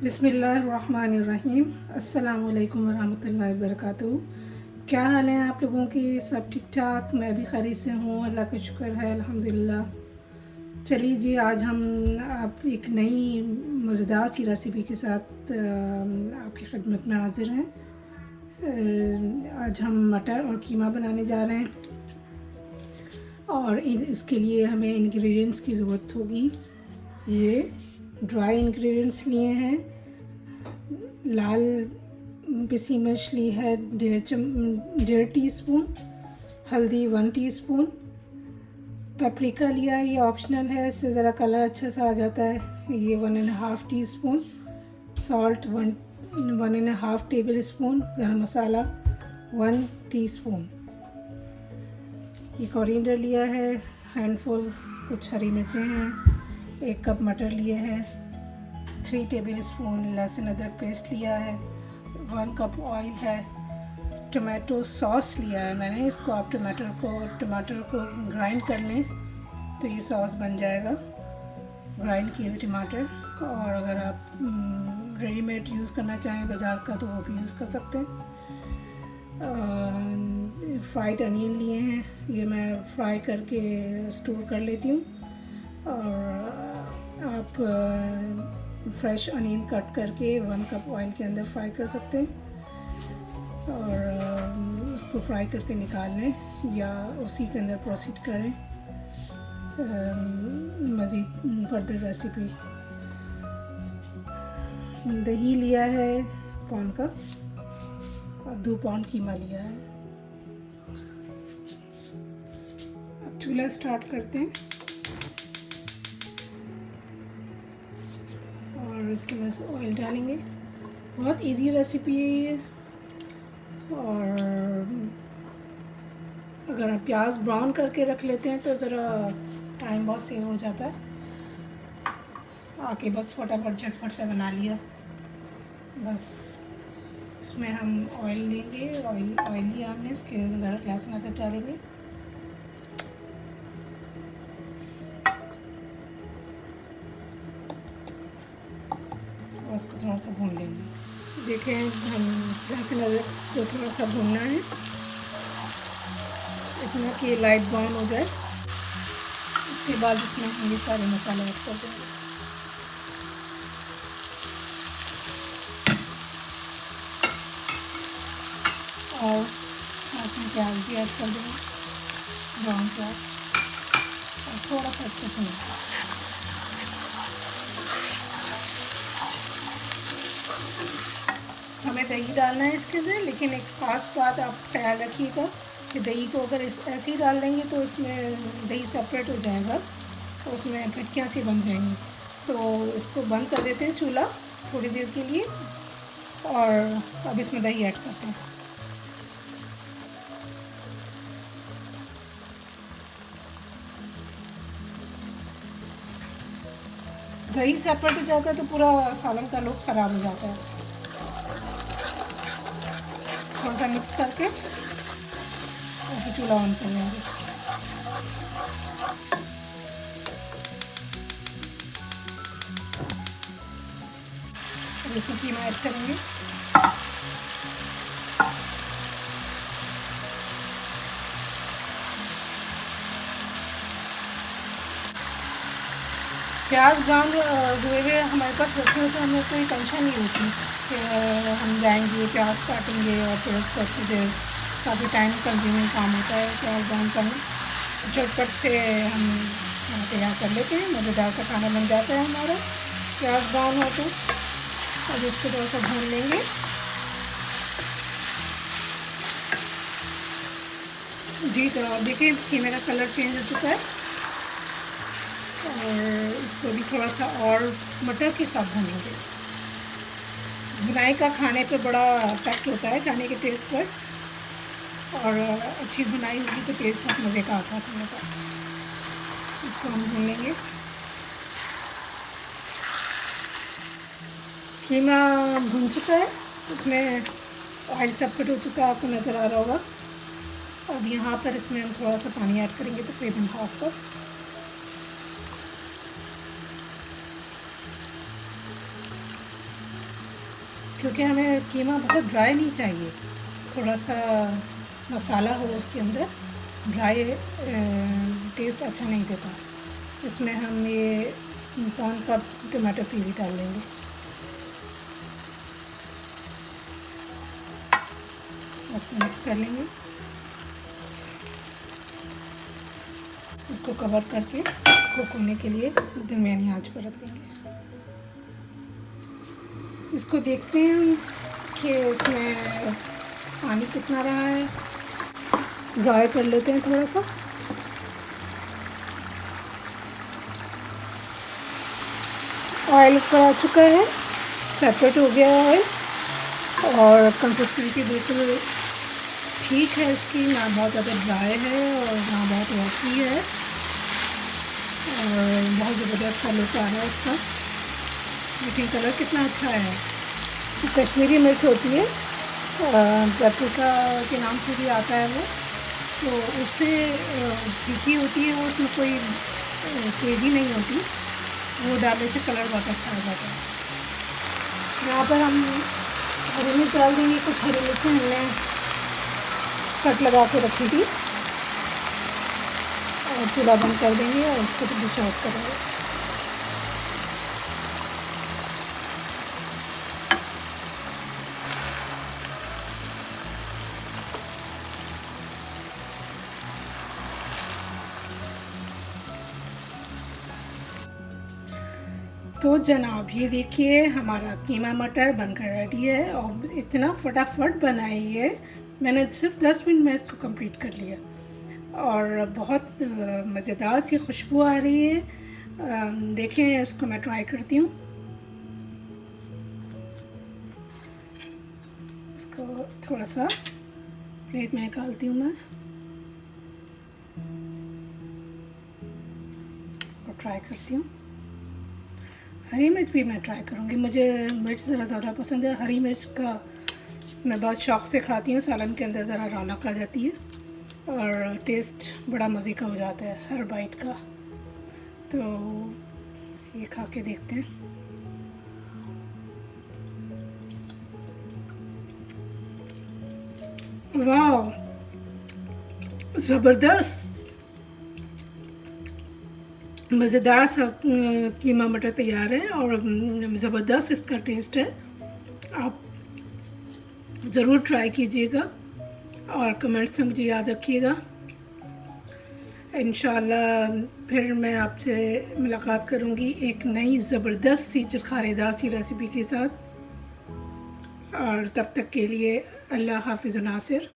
बिस्मिल्लाहिर्रहमानिर्रहीम। अस्सलाम वालेकुम वरहमतुल्लाहि वबरकातुहू। क्या हाल है आप लोगों की? सब ठीक ठाक? मैं भी खैरियत से हूँ, अल्लाह का शुक्र है, अल्हम्दुलिल्लाह। चलिए जी, आज हम आप एक नई मज़ेदार सी रेसिपी के साथ आपकी खिदमत में हाज़िर हैं। आज हम मटर और कीमा बनाने जा रहे हैं और इसके लिए हमें इंग्रेडिएंट्स की ज़रूरत होगी। ये ड्राई इंग्रेडिएंट्स लिए हैं। लाल पिसी मिर्च ली है 1.5 टीस्पून, हल्दी 1 टीस्पून, पेपरिका लिया है, ये ऑप्शनल है, इससे ज़रा कलर अच्छा सा आ जाता है, ये 1.5 टीस्पून, सॉल्ट 1.5 टेबल स्पून, गरम मसाला 1 टीस्पून, ये कोरिएंडर लिया है, हैंडफुल कुछ हरी मिर्चें हैं, 1 कप मटर लिए हैं, 3 टेबल स्पून लहसुन अदरक पेस्ट लिया है, 1 कप ऑयल है, टमाटो सॉस लिया है मैंने। इसको आप टमाटर को ग्राइंड कर लें तो ये सॉस बन जाएगा, ग्राइंड किए हुए टमाटर। और अगर आप रेडीमेड यूज़ करना चाहें बाज़ार का तो वो भी यूज़ कर सकते हैं। फ्राइड अनियन लिए हैं, ये मैं फ्राई करके स्टोर कर लेती हूँ। और आप फ्रेश अनियन कट करके 1 कप ऑयल के अंदर फ्राई कर सकते हैं और उसको फ्राई करके निकाल लें या उसी के अंदर प्रोसीड करें मज़ीद फर्दर रेसिपी। दही लिया है पौंड का और 2 पाउंड कीमा लिया है। अब चूल्हा स्टार्ट करते हैं और इसके अंदर ऑयल डालेंगे। बहुत इजी रेसिपी है ये। और अगर आप प्याज ब्राउन करके रख लेते हैं तो ज़रा टाइम बहुत सेव हो जाता है। आके बस फटाफट झटपट से बना लिया। बस इसमें हम ऑयल लेंगे, ऑयल लिया हमने, इसके अंदर लहसुन अदरक डालेंगे। और उसको थोड़ा सा भून लेंगे। देखें, हम लहसुन अदरक को थोड़ा सा भूनना है, इतना कि लाइट ब्राउन हो जाए। उसके बाद इसमें हम ये सारे मसाले ऐड कर देंगे। और साथ में प्याज भी ऐड कर देंगे, ब्राउन प्याज, और थोड़ा सा इसको भूनेंगे। हमें दही डालना है इसके अंदर, लेकिन एक ख़ास बात आप ख्याल रखिएगा कि दही को अगर ऐसे ही डाल देंगे तो इसमें दही सेपरेट हो जाएगा, तो उसमें गठियाँ सी बन जाएंगी। तो इसको बंद कर देते हैं चूल्हा थोड़ी देर के लिए और अब इसमें दही ऐड करते हैं। दही सेपरेट हो जाता है तो पूरा सालन का लुक ख़राब हो जाता है। थोड़ा सा मिक्स करके और फिर चूल्हा ऑन कर लेंगे। अब इसमें कीमा ऐड करेंगे। प्याज ब्राउन हुए हुए हमारे पास रखे हुए तो हमें कोई टेंशन नहीं होती कि हम जाएंगे प्याज काटेंगे और फिर उसको अच्छी देर, काफ़ी टाइम कंज्यूमिंग काम होता है प्याज ब्राउन करना। झटपट से हम तैयार कर लेते हैं, मज़ेदार सा खाना बन जाता है हमारा प्याज ब्राउन हो तो। अब इसको थोड़ा सा भून लेंगे। जी, तो देखिए कि मेरा कलर चेंज हो चुका है और इसको भी थोड़ा सा और मटर के साथ भूनेंगे। भुनाई का खाने पे बड़ा इफेक्ट होता है, खाने के टेस्ट पर, और अच्छी भुनाई होगी तो टेस्ट बहुत मज़े का आता है खाने का। इसको हम भून लेंगे। कीमा भून चुका है, उसमें ऑयल सेपरेट हो चुका है, आपको नज़र आ रहा होगा। अब यहाँ पर इसमें हम थोड़ा सा पानी ऐड करेंगे तकरीबन हाफ कप। क्योंकि हमें कीमा बहुत ड्राई नहीं चाहिए, थोड़ा सा मसाला हो उसके अंदर। ड्राई टेस्ट अच्छा नहीं देता। इसमें हम ये पौन कप टमाटो प्यूरी डाल देंगे। उसको मिक्स कर लेंगे। इसको कवर करके कुक होने के लिए दरमियानी आंच पर रख देंगे। इसको देखते हैं कि इसमें पानी कितना रहा है, ड्राई कर लेते हैं थोड़ा सा। ऑयल आ चुका है, सेपरेट हो गया ऑयल, और कंसिस्टेंसी बिल्कुल ठीक है इसकी, ना बहुत ज़्यादा ड्राई है और ना बहुत वॉसी है, और बहुत ज़बरदस्त सा लुक आ रहा है इसका। लेकिन कलर कितना अच्छा है। कश्मीरी मिर्च होती है, पेपरिका के नाम से भी आता है वो, तो उससे तीखी होती है वो, उसमें कोई तेज़ी नहीं होती, वो डालने से कलर बहुत अच्छा आ जाता है। यहाँ पर हम हरी मिर्च डाल देंगे। कुछ हरी मिर्च हमने कट लगा के रखी थी, और चूल्हा बंद कर देंगे और उसको डिश आउट करेंगे। तो जनाब ये देखिए हमारा कीमा मटर बनकर रेडी है, और इतना फटाफट बनाई है, मैंने सिर्फ 10 मिनट में इसको कंप्लीट कर लिया, और बहुत मज़ेदार सी खुशबू आ रही है। देखें, इसको मैं ट्राई करती हूँ। इसको थोड़ा सा प्लेट में निकालती हूँ मैं, और ट्राई करती हूँ। हरी मिर्च भी मैं ट्राई करूँगी, मुझे मिर्च ज़रा ज़्यादा पसंद है। हरी मिर्च का मैं बहुत शौक़ से खाती हूँ, सालन के अंदर ज़रा रौनक आ जाती है, और टेस्ट बड़ा मज़े का हो जाता है हर बाइट का। तो ये खा के देखते हैं। वाह, ज़बरदस्त मज़ेदार सा कीमा मटर तैयार है, और ज़बरदस्त इसका टेस्ट है। आप ज़रूर ट्राई कीजिएगा, और कमेंट्स में मुझे याद रखिएगा। इंशाल्लाह फिर मैं आपसे मुलाकात करूँगी एक नई ज़बरदस्त सी चरखारेदार सी रेसिपी के साथ, और तब तक के लिए अल्लाह हाफ़िज़ नासिर।